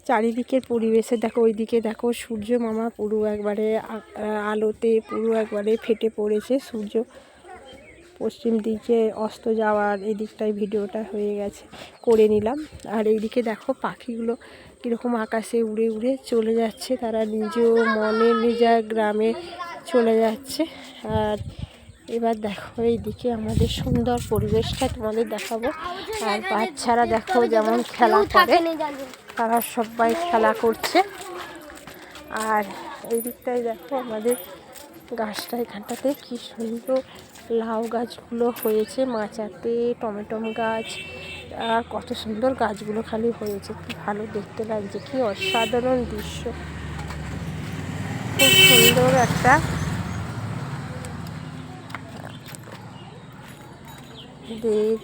চারিদিকের পরিবেশে দেখো, ওইদিকে দেখো সূর্য মামা পুরো একবারে আলোতে পুরো একবারে ফেটে পড়েছে। সূর্য পশ্চিম দিকে অস্ত যাওয়ার এই দিকটায় ভিডিওটা হয়ে গেছে, করে নিলাম। আর এইদিকে দেখো পাখিগুলো কীরকম আকাশে উড়ে উড়ে চলে যাচ্ছে, তারা নিজ মনে নিজের গ্রামে চলে যাচ্ছে। আর এবার দেখো এইদিকে আমাদের সুন্দর পরিবেশটা তোমাদের দেখাবো। আর বাচ্চারা দেখো যেমন খেলা করে, তারা সবাই খেলা করছে। আর এই দিকটায় দেখো আমাদের গাছটা, এখানটাতে কি সুন্দর লাউ গাছগুলো হয়েছে, মাচাতে টমেটো গাছ, আর কত সুন্দর গাছগুলো খালি হয়েছে, কি ভালো দেখতে লাগছে, কি অসাধারণ দৃশ্য, খুব সুন্দর একটা দেখ।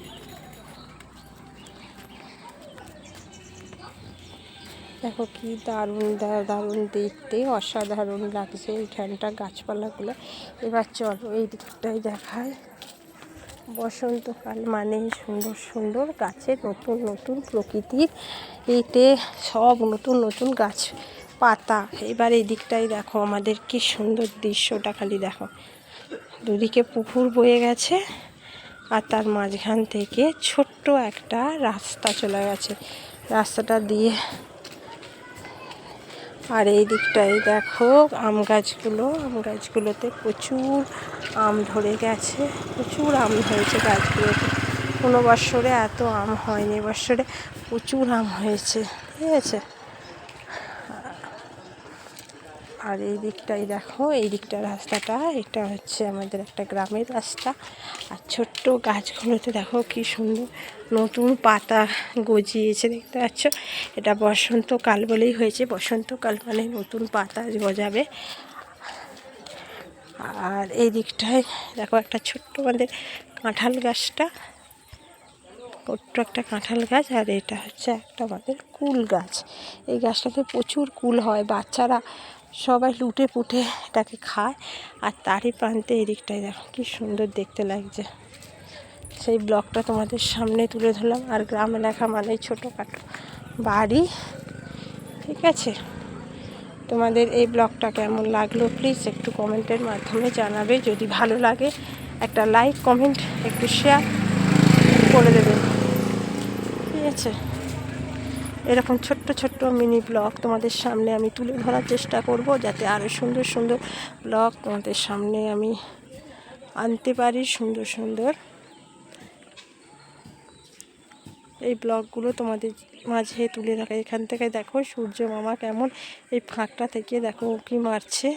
দেখো কি দারুণ দারুণ দেখতে, অসাধারণ লাগছে এইখানটা গাছপালাগুলো। এবার চলো এই দিকটাই দেখায়। বসন্তকাল মানে সুন্দর সুন্দর গাছে নতুন নতুন প্রকৃতির এতে সব নতুন নতুন গাছ পাতা। এবার এই দিকটাই দেখো আমাদের কি সুন্দর দৃশ্যটা, খালি দেখো দুদিকে পুকুর বয়ে গেছে আর তার মাঝখান থেকে ছোট্ট একটা রাস্তা চলে গেছে, রাস্তাটা দিয়ে। আর এই দিকটায় দেখো আম গাছগুলোতে প্রচুর আম ধরে গেছে, প্রচুর আম হয়েছে গাছগুলোতে। কোনো বৎসরে এত আম হয়নি, বৎসরে প্রচুর আম হয়েছে, ঠিক আছে। আর এই দিকটাই দেখো, এই দিকটা রাস্তাটা, এটা হচ্ছে আমাদের একটা গ্রামের রাস্তা। আর ছোট্ট গাছগুলোতে দেখো কি সুন্দর নতুন পাতা গজিয়েছে, দেখতে পাচ্ছ। এটা বসন্তকাল বলেই হয়েছে, বসন্তকাল মানে নতুন পাতা গজাবে। আর এই দিকটায় দেখো একটা ছোট্ট আমাদের কাঁঠাল গাছটা, ছোট্ট একটা কাঁঠাল গাছ। আর এটা হচ্ছে একটা আমাদের কুল গাছ, এই গাছটাতে প্রচুর কুল হয়, বাচ্চারা সবাই লুটে পুটে এটাকে খায়। আর তারই প্রান্তে এই দিকটায় দেখো কি সুন্দর দেখতে লাগছে। সেই ব্লগটা তোমাদের সামনে তুলে ধরলাম। আর গ্রাম এলাকা মানে ছোটোখাটো বাড়ি, ঠিক আছে। তোমাদের এই ব্লগটা কেমন লাগলো প্লিজ একটু কমেন্টের মাধ্যমে জানাবে। যদি ভালো লাগে একটা লাইক কমেন্ট একটু শেয়ার করে দেবে, ঠিক আছে। এরকম ছোট্ট ছোট্ট মিনি ব্লগ তোমাদের সামনে আমি তুলে ধরার চেষ্টা করব, যাতে আরও সুন্দর সুন্দর ব্লগ তোমাদের সামনে আমি আনতে পারি। সুন্দর সুন্দর এই ব্লগগুলো তোমাদের মাঝে তুলে রাখা। এখান থেকে দেখো সূর্য মামা কেমন এই ফাঁকটা থেকে দেখো উঁকি মারছে।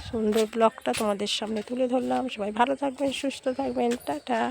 সুন্দর ব্লগটা তোমাদের সামনে তুলে ধরলাম। সবাই ভালো থাকবেন, সুস্থ থাকবেন, টাটা।